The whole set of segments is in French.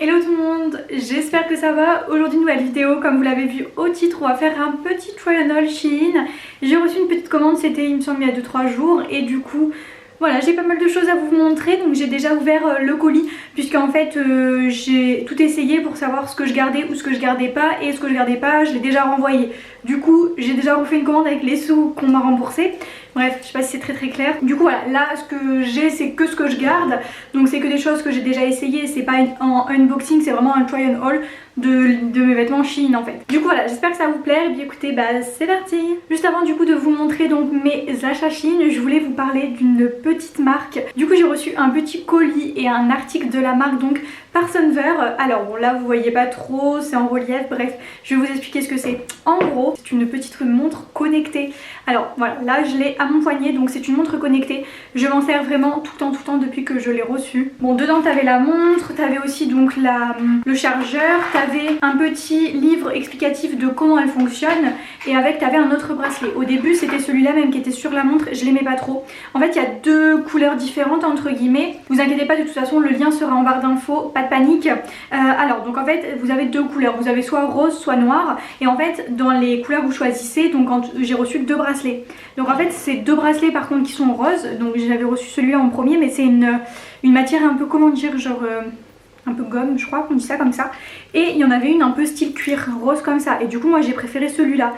Hello tout le monde, j'espère que ça va. Aujourd'hui nouvelle vidéo, comme vous l'avez vu au titre, on va faire un petit try on haul Shein. J'ai reçu une petite commande, c'était il me semble il y a 2-3 jours et du coup voilà, j'ai pas mal de choses à vous montrer. Donc j'ai déjà ouvert le colis puisqu'en fait j'ai tout essayé pour savoir ce que je gardais ou ce que je gardais pas, et ce que je gardais pas je l'ai déjà renvoyé. Du coup j'ai déjà refait une commande avec les sous qu'on m'a remboursé. Bref, je sais pas si c'est très clair. Du coup voilà, là ce que j'ai c'est que ce que je garde. Donc c'est que des choses que j'ai déjà essayé, c'est pas un unboxing, c'est vraiment un try on haul de mes vêtements Shein en fait. Du coup voilà, j'espère que ça vous plaît. Et bien écoutez, bah c'est parti. Juste avant du coup de vous montrer donc mes achats Shein, je voulais vous parler d'une petite marque. Du coup j'ai reçu un petit colis et un article de la marque donc Parsonver. Alors bon là vous voyez pas trop, c'est en relief, bref je vais vous expliquer ce que c'est. En gros c'est une petite montre connectée. Alors voilà, là je l'ai à mon poignet, donc c'est une montre connectée. Je m'en sers vraiment tout le temps depuis que je l'ai reçue. Bon, dedans t'avais la montre, t'avais aussi donc le chargeur, t'avais un petit livre explicatif de comment elle fonctionne, et avec t'avais un autre bracelet. Au début c'était celui-là même qui était sur la montre, je l'aimais pas trop. En fait il y a deux couleurs différentes entre guillemets. Vous inquiétez pas, de toute façon le lien sera en barre d'infos, pas de panique. Alors donc en fait vous avez deux couleurs, vous avez soit rose soit noir, et en fait dans les couleurs vous choisissez. Donc quand j'ai reçu deux bracelets, donc en fait c'est deux bracelets par contre qui sont roses. Donc j'avais reçu celui-là en premier, mais c'est une matière un peu, comment dire, genre un peu gomme, je crois qu'on dit ça comme ça. Et il y en avait une un peu style cuir rose comme ça, et du coup moi j'ai préféré celui-là.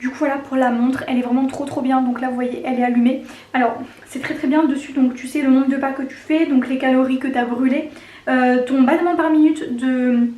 Du coup voilà pour la montre, elle est vraiment trop bien. Donc là vous voyez elle est allumée. Alors c'est très bien dessus, donc tu sais le nombre de pas que tu fais, donc les calories que tu as brûlées, ton battement par minute de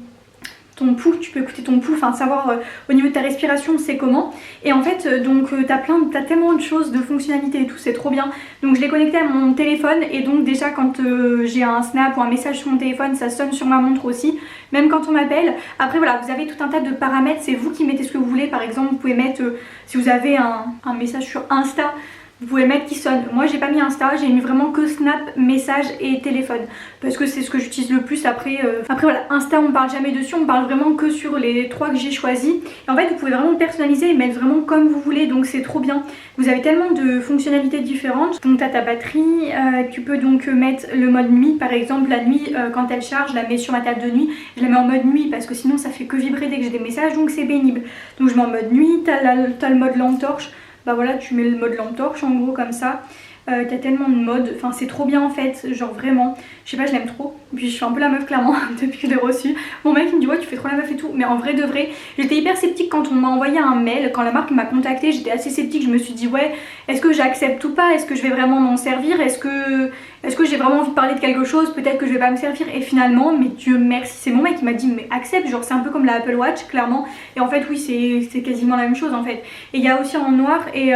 ton pouls, tu peux écouter ton pouls, enfin savoir au niveau de ta respiration c'est comment. Et en fait donc t'as tellement de choses, de fonctionnalités et tout, c'est trop bien. Donc je l'ai connecté à mon téléphone, et donc déjà quand j'ai un snap ou un message sur mon téléphone, ça sonne sur ma montre aussi, même quand on m'appelle. Après voilà, vous avez tout un tas de paramètres, c'est vous qui mettez ce que vous voulez. Par exemple vous pouvez mettre, si vous avez un message sur Insta, vous pouvez mettre qui sonne. Moi j'ai pas mis Insta, j'ai mis vraiment que Snap, message et téléphone, parce que c'est ce que j'utilise le plus. Après voilà, Insta on parle jamais dessus, on parle vraiment que sur les trois que j'ai choisis. Et en fait vous pouvez vraiment personnaliser et mettre vraiment comme vous voulez, donc c'est trop bien. Vous avez tellement de fonctionnalités différentes. Donc t'as ta batterie, tu peux donc mettre le mode nuit par exemple. La nuit quand elle charge, je la mets sur ma table de nuit, je la mets en mode nuit parce que sinon ça fait que vibrer dès que j'ai des messages, donc c'est pénible. Donc je mets en mode nuit. T'as le mode lampe torche. Bah voilà, tu mets le mode lampe torche en gros comme ça. T'as tellement de modes, enfin c'est trop bien en fait, genre vraiment, je sais pas, je l'aime trop. Puis je suis un peu la meuf clairement depuis que je l'ai reçu. Mon mec il me dit ouais tu fais trop la meuf et tout, mais en vrai de vrai, j'étais hyper sceptique quand on m'a envoyé un mail, quand la marque m'a contacté, j'étais assez sceptique. Je me suis dit ouais, est-ce que j'accepte ou pas, est-ce que je vais vraiment m'en servir, est-ce que j'ai vraiment envie de parler de quelque chose, peut-être que je vais pas me servir. Et finalement, mais Dieu merci, c'est mon mec qui m'a dit mais accepte, genre c'est un peu comme la Apple Watch clairement. Et en fait oui, c'est quasiment la même chose en fait. Et il y a aussi en noir, et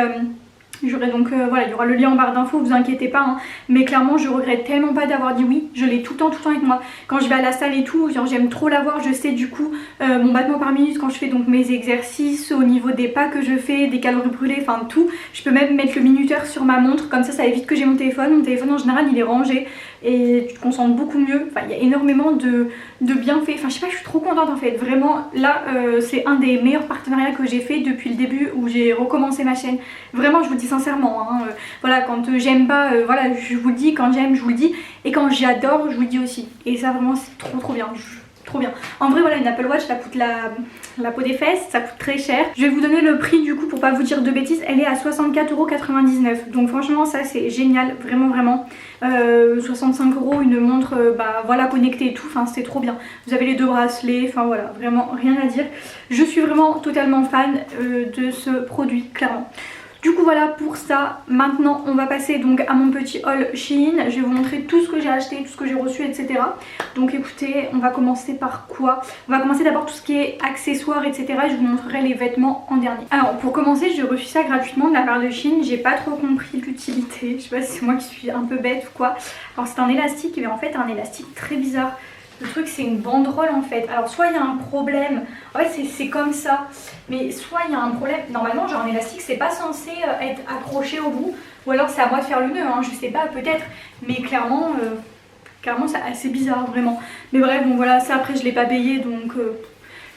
j'aurai donc voilà, il y aura le lien en barre d'infos, vous inquiétez pas hein. Mais clairement je regrette tellement pas d'avoir dit oui. Je l'ai tout le temps avec moi. Quand je vais à la salle et tout, genre j'aime trop l'avoir. Je sais du coup mon battement par minute quand je fais donc mes exercices, au niveau des pas que je fais, des calories brûlées, enfin tout. Je peux même mettre le minuteur sur ma montre, comme ça évite que j'ai mon téléphone. Mon téléphone en général il est rangé et tu te concentres beaucoup mieux. Enfin il y a énormément de bienfaits. Enfin je sais pas, je suis trop contente en fait. Vraiment là c'est un des meilleurs partenariats que j'ai fait depuis le début où j'ai recommencé ma chaîne. Vraiment je vous dis sincèrement hein, voilà, quand j'aime pas, voilà je vous le dis, quand j'aime je vous le dis, et quand j'adore je vous le dis aussi. Et ça vraiment c'est trop bien. Trop bien. En vrai voilà, une Apple Watch ça coûte la peau des fesses, ça coûte très cher. Je vais vous donner le prix du coup pour pas vous dire de bêtises. Elle est à 64,99 €. Donc franchement ça c'est génial, vraiment. 65 € une montre bah voilà connectée et tout, enfin c'est trop bien. Vous avez les deux bracelets, enfin voilà, vraiment rien à dire. Je suis vraiment totalement fan de ce produit clairement. Du coup voilà pour ça. Maintenant on va passer donc à mon petit haul Shein. Je vais vous montrer tout ce que j'ai acheté, tout ce que j'ai reçu, etc. Donc écoutez, on va commencer par quoi? On va commencer d'abord tout ce qui est accessoires, etc. Je vous montrerai les vêtements en dernier. Alors pour commencer, j'ai reçu ça gratuitement de la part de Shein. J'ai pas trop compris l'utilité. Je sais pas si c'est moi qui suis un peu bête ou quoi. Alors c'est un élastique, mais en fait un élastique très bizarre. Le truc c'est une banderole en fait. Alors soit il y a un problème, en fait c'est comme ça, mais soit il y a un problème. Normalement genre un élastique c'est pas censé être accroché au bout, ou alors c'est à moi de faire le nœud hein, je sais pas, peut-être. Mais clairement c'est assez bizarre vraiment. Mais bref bon voilà, ça après je l'ai pas payé, donc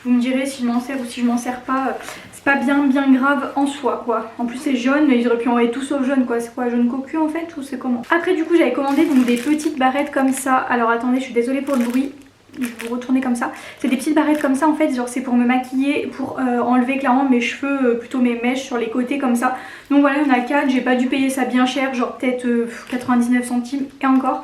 vous me direz si je m'en sers ou si je m'en sers pas. C'est pas bien grave en soi quoi. En plus c'est jaune, ils auraient pu envoyer tout sauf jaune quoi. C'est quoi, jaune cocu en fait, ou c'est comment? Après du coup j'avais commandé donc des petites barrettes comme ça. Alors attendez, je suis désolée pour le bruit. je vais vous retourner comme ça. C'est des petites barrettes comme ça en fait, genre c'est pour me maquiller, pour enlever clairement mes cheveux, plutôt mes mèches sur les côtés comme ça. Donc voilà, il y en a 4, j'ai pas dû payer ça bien cher, genre peut-être 99 centimes et encore.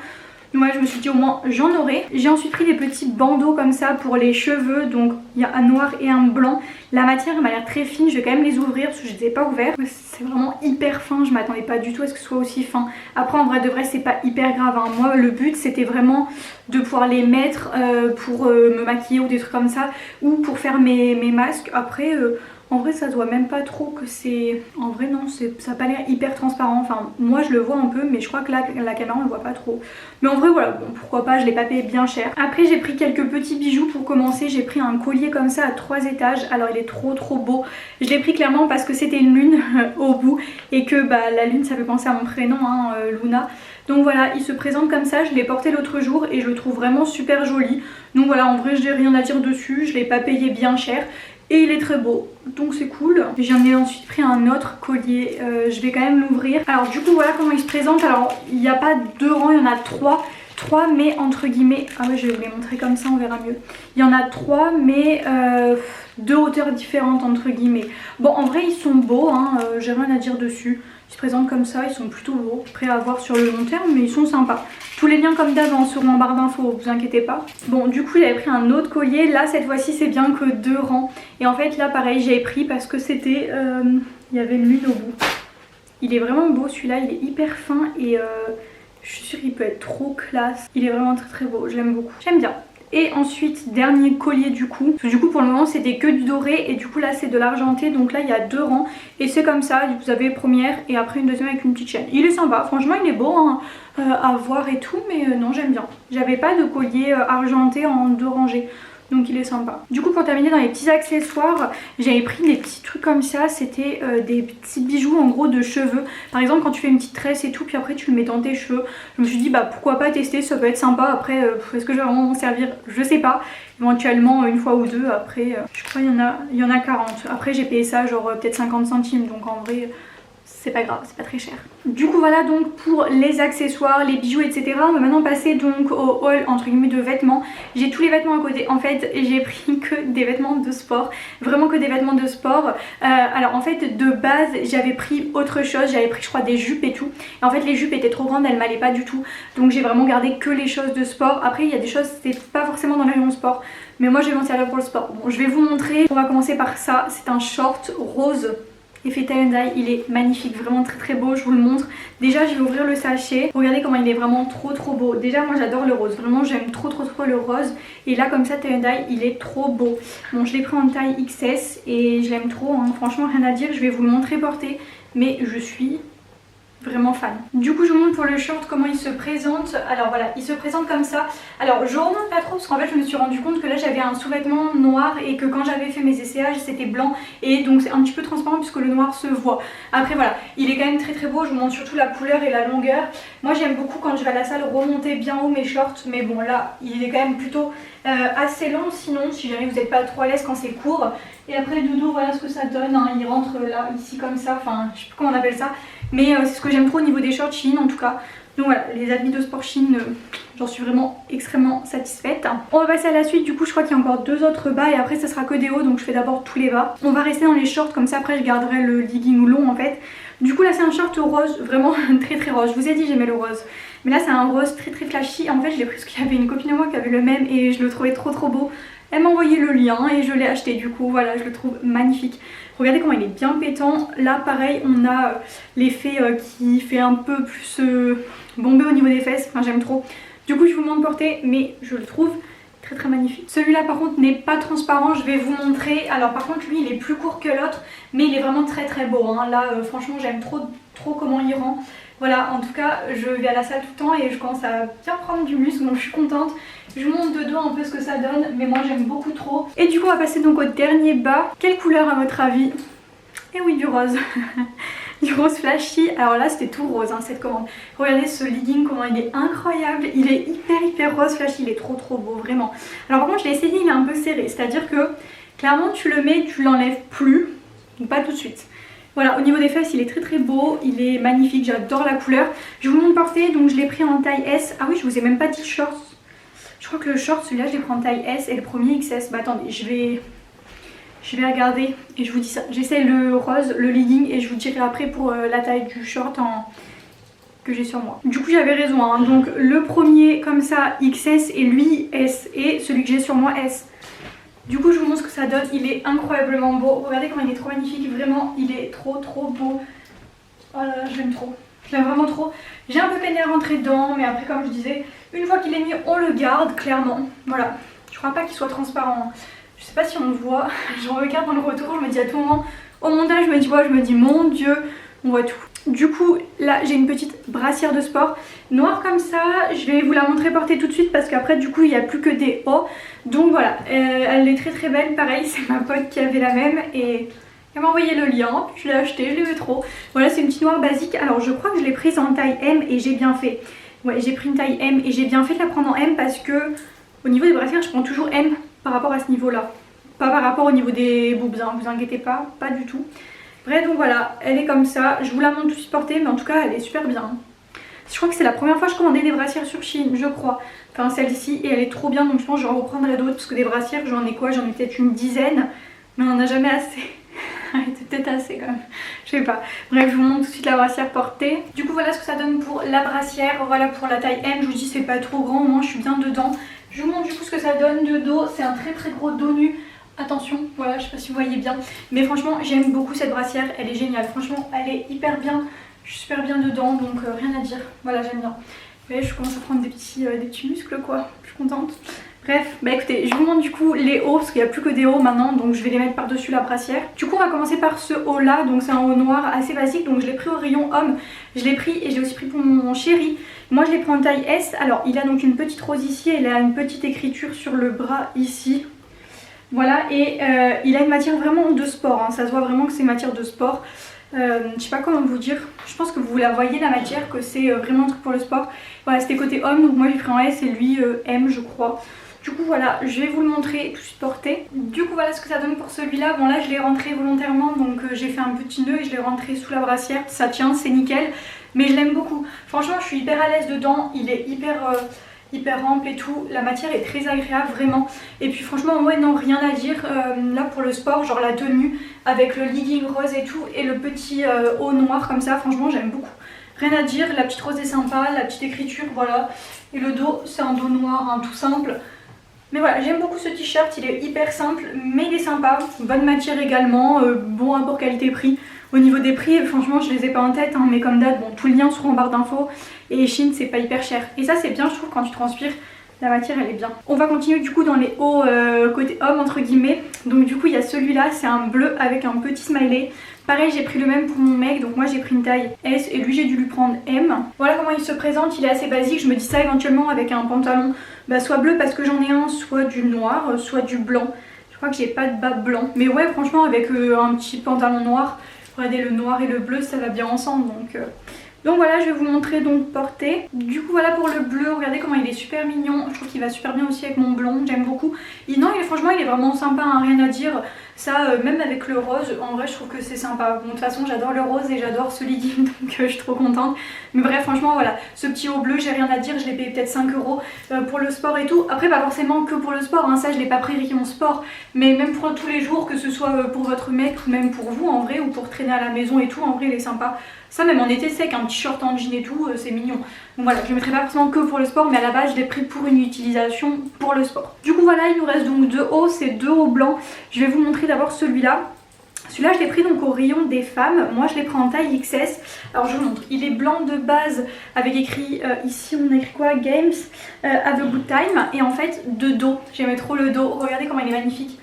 Moi je me suis dit au moins j'en aurai. J'ai ensuite pris des petits bandeaux comme ça pour les cheveux, donc il y a un noir et un blanc. La matière m'a l'air très fine, je vais quand même les ouvrir parce que je ne les ai pas ouverts. C'est vraiment hyper fin, je m'attendais pas du tout à ce que ce soit aussi fin. Après en vrai de vrai c'est pas hyper grave, hein. Moi le but c'était vraiment de pouvoir les mettre pour me maquiller ou des trucs comme ça, ou pour faire mes masques. Après en vrai ça doit même pas trop que c'est... En vrai non, ça a pas l'air hyper transparent. Enfin moi je le vois un peu mais je crois que là la caméra on le voit pas trop. Mais en vrai voilà, bon pourquoi pas, je l'ai pas payé bien cher. Après j'ai pris quelques petits bijoux pour commencer. J'ai pris un collier comme ça à 3 étages. Alors il est trop beau. Je l'ai pris clairement parce que c'était une lune au bout. Et que bah la lune ça fait penser à mon prénom hein, Luna. Donc voilà, il se présente comme ça, je l'ai porté l'autre jour et je le trouve vraiment super joli. Donc voilà, en vrai je n'ai rien à dire dessus, je l'ai pas payé bien cher. Et il est très beau, donc c'est cool. J'en ai ensuite pris un autre collier, je vais quand même l'ouvrir. Alors du coup voilà comment il se présente. Alors il n'y a pas 2 rangs, il y en a 3. 3 mais entre guillemets, ah ouais je vais vous les montrer comme ça on verra mieux. Il y en a 3 mais 2 hauteurs différentes entre guillemets. Bon en vrai ils sont beaux, hein, j'ai rien à dire dessus. Ils se présentent comme ça, ils sont plutôt beaux, prêts à voir sur le long terme mais ils sont sympas. Tous les liens comme d'avant seront en barre d'infos, vous inquiétez pas. Bon du coup j'avais pris un autre collier, là cette fois-ci c'est bien que 2 rangs. Et en fait là pareil j'avais pris parce que c'était, il y avait une lune au bout. Il est vraiment beau celui-là, il est hyper fin et je suis sûre qu'il peut être trop classe. Il est vraiment très beau, je l'aime beaucoup, j'aime bien. Et ensuite dernier collier du coup, parce que du coup pour le moment c'était que du doré et du coup là c'est de l'argenté, donc là il y a 2 rangs et c'est comme ça, vous avez première et après une deuxième avec une petite chaîne. Il est sympa, franchement il est beau hein, à voir et tout, mais non j'aime bien. J'avais pas de collier argenté en 2 rangées. Donc il est sympa. Du coup pour terminer dans les petits accessoires, j'avais pris des petits trucs comme ça. C'était des petits bijoux en gros de cheveux. Par exemple quand tu fais une petite tresse et tout puis après tu le mets dans tes cheveux. Je me suis dit bah pourquoi pas tester, ça peut être sympa. Après est-ce que je vais vraiment m'en servir, je sais pas. Éventuellement une fois ou deux. Après je crois il y en a 40. Après j'ai payé ça genre peut-être 50 centimes. Donc en vrai c'est pas grave, c'est pas très cher. Du coup voilà donc pour les accessoires, les bijoux etc. On va maintenant passer donc au haul entre guillemets de vêtements. J'ai tous les vêtements à côté. En fait j'ai pris que des vêtements de sport. Vraiment que des vêtements de sport. Alors en fait de base j'avais pris autre chose. J'avais pris je crois des jupes et tout. Et en fait les jupes étaient trop grandes, elles m'allaient pas du tout. Donc j'ai vraiment gardé que les choses de sport. Après il y a des choses c'est pas forcément dans le rayon sport. Mais moi je vais m'en servir pour le sport. Bon je vais vous montrer. On va commencer par ça. C'est un short rose. Effet tie and dye, il est magnifique, vraiment très beau, je vous le montre. Déjà je vais ouvrir le sachet, regardez comment il est vraiment trop beau. Déjà moi j'adore le rose, vraiment j'aime trop le rose. Et là comme ça tie and dye, il est trop beau. Bon je l'ai pris en taille XS et je l'aime trop, hein. Franchement rien à dire, je vais vous le montrer porté. Mais je suis vraiment fan. Du coup je vous montre pour le short comment il se présente. Alors voilà, il se présente comme ça. Alors je remonte pas trop parce qu'en fait je me suis rendu compte que là j'avais un sous-vêtement noir et que quand j'avais fait mes essayages c'était blanc et donc c'est un petit peu transparent puisque le noir se voit. Après voilà, il est quand même très beau, je vous montre surtout la couleur et la longueur. Moi j'aime beaucoup quand je vais à la salle remonter bien haut mes shorts, mais bon là il est quand même plutôt assez long sinon si jamais vous n'êtes pas trop à l'aise quand c'est court. Et après le doudou voilà ce que ça donne, hein. Il rentre là ici comme ça, enfin je sais plus comment on appelle ça. Mais c'est ce que j'aime trop au niveau des shorts Shein en tout cas. Donc voilà, les habits de sport Shein, j'en suis vraiment extrêmement satisfaite. On va passer à la suite, du coup je crois qu'il y a encore 2 autres bas et après ça sera que des hauts, donc je fais d'abord tous les bas. On va rester dans les shorts, comme ça après je garderai le legging long en fait. Du coup là c'est un short rose, vraiment très rose. Je vous ai dit j'aimais le rose. Mais là c'est un rose très flashy. En fait je l'ai pris parce qu'il y avait une copine à moi qui avait le même et je le trouvais trop beau. Elle m'a envoyé le lien et je l'ai acheté, du coup voilà je le trouve magnifique. Regardez comment il est bien pétant. Là pareil on a l'effet qui fait un peu plus bombé au niveau des fesses, enfin j'aime trop. Du coup je vous montre porter mais je le trouve très magnifique. Celui-là par contre n'est pas transparent, je vais vous montrer. Alors par contre lui il est plus court que l'autre mais il est vraiment très beau, hein. Là franchement j'aime trop comment il rend. Voilà, en tout cas je vais à la salle tout le temps et je commence à bien prendre du muscle donc je suis contente. Je vous montre de dos un peu ce que ça donne mais moi j'aime beaucoup trop. Et du coup on va passer donc au dernier bas. Quelle couleur à votre avis? Eh oui, du rose. Du rose flashy. Alors là c'était tout rose, hein, cette commande. Regardez ce legging comment il est incroyable. Il est hyper rose flashy, il est trop beau vraiment. Alors par contre je l'ai essayé, il est un peu serré. C'est à dire que clairement tu le mets, tu l'enlèves plus. Donc pas tout de suite. Voilà, au niveau des fesses il est très beau, il est magnifique, j'adore la couleur. Je vous montre porter, donc je l'ai pris en taille S. Ah oui je vous ai même pas dit short. Je crois que le short, celui-là, je l'ai pris en taille S et le premier XS. Bah attendez, je vais regarder et je vous dis ça. J'essaie le rose, le legging et je vous dirai après pour la taille du short que j'ai sur moi. Du coup j'avais raison hein. Donc le premier comme ça XS et lui S et celui que j'ai sur moi S. Du coup je vous montre ce que ça donne. Il est incroyablement beau. Regardez comment il est trop magnifique. Vraiment il est trop beau. Oh là là je l'aime trop. Je l'aime vraiment trop. J'ai un peu peiné à rentrer dedans mais après comme je disais une fois qu'il est mis on le garde clairement. Voilà. Je crois pas qu'il soit transparent. Je sais pas si on le voit. Je regarde dans le retour. Je me dis à tout moment au montage je me dis ouais, je me dis mon dieu on voit tout. Du coup là j'ai une petite brassière de sport noire comme ça, je vais vous la montrer portée tout de suite parce qu'après du coup il n'y a plus que des hauts. Donc voilà, elle est très belle, pareil c'est ma pote qui avait la même et elle m'a envoyé le lien, je l'ai acheté, je l'aimais trop. Voilà c'est une petite noire basique, alors je crois que je l'ai prise en taille M et j'ai bien fait. Ouais j'ai pris une taille M et j'ai bien fait de la prendre en M parce que au niveau des brassières je prends toujours M par rapport à ce niveau là. Pas par rapport au niveau des boobs hein, vous inquiétez pas du tout. Bref donc voilà, elle est comme ça, je vous la montre tout de suite portée mais en tout cas elle est super bien. Je crois que c'est la première fois que je commandais des brassières sur Shein, je crois. Enfin celle-ci et elle est trop bien donc je pense que j'en reprendrai d'autres parce que des brassières j'en ai quoi? J'en ai peut-être une dizaine mais on en a jamais assez. C'est peut-être assez quand même, je sais pas. Bref je vous montre tout de suite la brassière portée. Du coup voilà ce que ça donne pour la brassière, voilà pour la taille M, je vous dis c'est pas trop grand, au moins je suis bien dedans. Je vous montre du coup ce que ça donne de dos, c'est un très gros dos nu. Attention, voilà, je sais pas si vous voyez bien. Mais franchement, j'aime beaucoup cette brassière. Elle est géniale. Franchement, elle est hyper bien. Je suis super bien dedans, donc rien à dire. Voilà, j'aime bien. Vous voyez, je commence à prendre des petits muscles, quoi. Je suis contente. Bref, bah écoutez, je vous montre du coup les hauts, parce qu'il n'y a plus que des hauts maintenant. Donc je vais les mettre par-dessus la brassière. Du coup, on va commencer par ce haut-là. Donc c'est un haut noir assez basique. Donc je l'ai pris au rayon homme. Je l'ai pris et je l'ai aussi pris pour mon chéri. Moi, je l'ai pris en taille S. Alors, il a donc une petite rose ici. Et il a une petite écriture sur le bras ici. Voilà, et il a une matière vraiment de sport, hein. Ça se voit vraiment que c'est une matière de sport. Je sais pas comment vous dire, je pense que vous la voyez la matière, que c'est vraiment un truc pour le sport. Voilà, c'était côté homme, donc moi j'ai pris en S et lui M je crois. Du coup voilà, je vais vous le montrer tout de suite porté. Du coup voilà ce que ça donne pour celui-là. Bon là je l'ai rentré volontairement, donc j'ai fait un petit nœud et je l'ai rentré sous la brassière. Ça tient, c'est nickel, mais je l'aime beaucoup. Franchement je suis hyper à l'aise dedans, il est hyper ample et tout, la matière est très agréable vraiment. Et puis franchement ouais non rien à dire, là pour le sport genre la tenue avec le legging rose et tout et le petit haut noir comme ça, franchement j'aime beaucoup. Rien à dire, la petite rose est sympa, la petite écriture voilà. Et le dos c'est un dos noir hein, tout simple. Mais voilà, j'aime beaucoup ce t-shirt, il est hyper simple mais il est sympa, bonne matière également, bon rapport qualité-prix. Au niveau des prix, franchement je les ai pas en tête hein, mais comme d'hab, bon tous les liens seront en barre d'infos et Shein c'est pas hyper cher. Et ça c'est bien je trouve quand tu transpires, la matière elle est bien. On va continuer du coup dans les hauts côté homme entre guillemets. Donc du coup il y a celui-là, c'est un bleu avec un petit smiley. Pareil j'ai pris le même pour mon mec, donc moi j'ai pris une taille S et lui j'ai dû lui prendre M. Voilà comment il se présente, il est assez basique, je me dis ça éventuellement avec un pantalon soit bleu parce que j'en ai un, soit du noir, soit du blanc. Je crois que j'ai pas de bas blanc, mais ouais franchement avec un petit pantalon noir, regardez le noir et le bleu ça va bien ensemble donc voilà je vais vous montrer donc porté. Du coup voilà pour le bleu, regardez comment il est super mignon, je trouve qu'il va super bien aussi avec mon blond, j'aime beaucoup. Franchement il est vraiment sympa hein, rien à dire. Ça même avec le rose, en vrai je trouve que c'est sympa. Bon de toute façon j'adore le rose et j'adore ce legging donc je suis trop contente. Mais bref franchement voilà, ce petit haut bleu j'ai rien à dire, je l'ai payé peut-être 5 € pour le sport et tout. Après pas forcément que pour le sport, hein, ça je l'ai pas pris rayon sport. Mais même pour tous les jours, que ce soit pour votre mec ou même pour vous en vrai, ou pour traîner à la maison et tout, en vrai il est sympa. Ça même en été sec, un petit short en jean et tout, c'est mignon. Donc voilà, je ne mettrai pas forcément que pour le sport, mais à la base je l'ai pris pour une utilisation pour le sport. Du coup voilà, il nous reste donc deux hauts, c'est deux hauts blancs. Je vais vous montrer d'abord celui-là. Celui-là je l'ai pris donc au rayon des femmes, moi je l'ai pris en taille XS. Alors je vous montre, il est blanc de base avec écrit, ici on a écrit quoi, Games, Have a Good Time. Et en fait de dos, j'aimais trop le dos, regardez comment il est magnifique.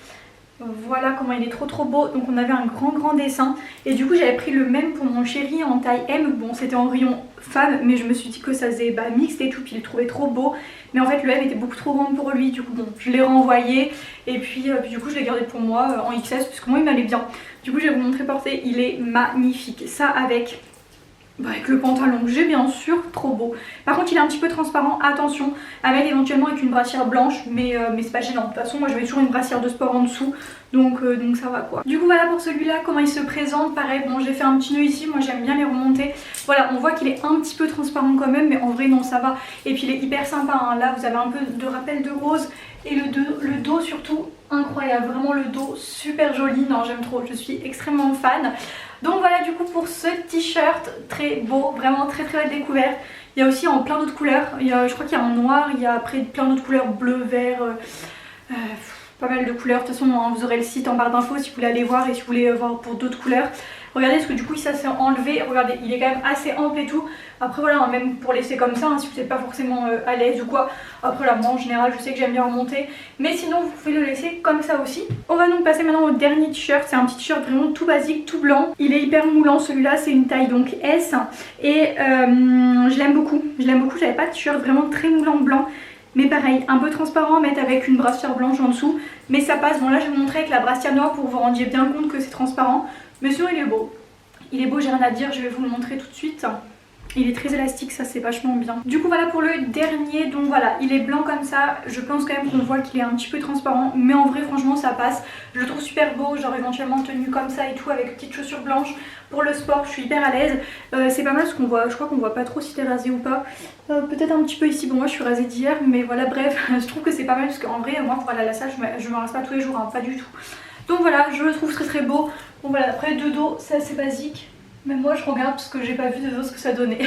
Voilà comment il est trop beau. Donc on avait un grand dessin et du coup j'avais pris le même pour mon chéri en taille M. Bon c'était en rayon femme mais je me suis dit que ça faisait mixte et tout, puis il le trouvait trop beau. Mais en fait le M était beaucoup trop grand pour lui, du coup bon je l'ai renvoyé. Et puis du coup je l'ai gardé pour moi en XS parce que moi il m'allait bien. Du coup je vais vous montrer porter, il est magnifique. Ça avec avec le pantalon que j'ai bien sûr, trop beau. Par contre il est un petit peu transparent, attention, éventuellement avec une brassière blanche, mais c'est pas gênant. De toute façon moi je mets toujours une brassière de sport en dessous, donc ça va quoi. Du coup voilà pour celui-là, comment il se présente, pareil, bon j'ai fait un petit nœud ici, moi j'aime bien les remonter. Voilà, on voit qu'il est un petit peu transparent quand même, mais en vrai non ça va. Et puis il est hyper sympa, hein. Là vous avez un peu de rappel de rose, et le dos surtout incroyable, vraiment le dos super joli, non j'aime trop, je suis extrêmement fan. Donc voilà du coup pour ce t-shirt très beau, vraiment très belle découverte. Il y a aussi en plein d'autres couleurs, je crois qu'il y a en noir, il y a après plein d'autres couleurs, bleu, vert, pas mal de couleurs. De toute façon hein, vous aurez le site en barre d'infos si vous voulez aller voir et si vous voulez voir pour d'autres couleurs. Regardez parce que du coup ça s'est enlevé, regardez il est quand même assez ample et tout. Après voilà, même pour laisser comme ça, hein, si vous n'êtes pas forcément à l'aise ou quoi. Après là moi en général je sais que j'aime bien remonter, mais sinon vous pouvez le laisser comme ça aussi. On va donc passer maintenant au dernier t-shirt, c'est un petit t-shirt vraiment tout basique, tout blanc. Il est hyper moulant celui-là, c'est une taille donc S et je l'aime beaucoup, j'avais pas de t-shirt vraiment très moulant blanc. Mais pareil, un peu transparent, mettre avec une brassière blanche en dessous. Mais ça passe, bon là je vais vous montrer avec la brassière noire pour que vous rendiez bien compte que c'est transparent. Mais sinon il est beau. Il est beau, j'ai rien à dire, je vais vous le montrer tout de suite. Il est très élastique, ça c'est vachement bien. Du coup voilà pour le dernier, donc voilà, il est blanc comme ça. Je pense quand même qu'on voit qu'il est un petit peu transparent, mais en vrai franchement ça passe. Je le trouve super beau, genre éventuellement tenu comme ça et tout, avec petites chaussures blanches. Pour le sport, je suis hyper à l'aise. C'est pas mal ce qu'on voit, je crois qu'on voit pas trop si t'es rasé ou pas. Peut-être un petit peu ici, bon moi je suis rasée d'hier, mais voilà bref, je trouve que c'est pas mal parce qu'en vrai moi pour aller à la salle je me rase pas tous les jours, hein, pas du tout. Donc voilà, je le trouve très beau. Bon voilà, après de dos c'est assez basique. Même moi je regarde parce que j'ai pas vu de dos ce que ça donnait.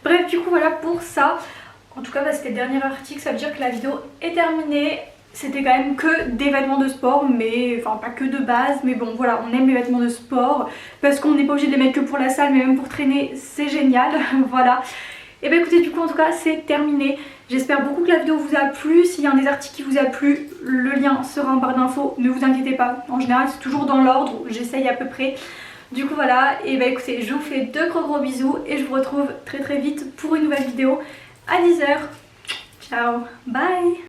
Bref du coup voilà pour ça. En tout cas bah, c'était le dernier article, ça veut dire que la vidéo est terminée. C'était quand même que des vêtements de sport, mais enfin pas que de base, mais bon voilà, on aime les vêtements de sport parce qu'on n'est pas obligé de les mettre que pour la salle, mais même pour traîner c'est génial. Voilà. Et bah écoutez du coup en tout cas c'est terminé. J'espère beaucoup que la vidéo vous a plu. S'il y a un des articles qui vous a plu, le lien sera en barre d'infos, ne vous inquiétez pas. En général c'est toujours dans l'ordre, j'essaye à peu près. Du coup voilà, et bah écoutez, je vous fais de gros bisous et je vous retrouve très vite pour une nouvelle vidéo à 10 h. Ciao, bye.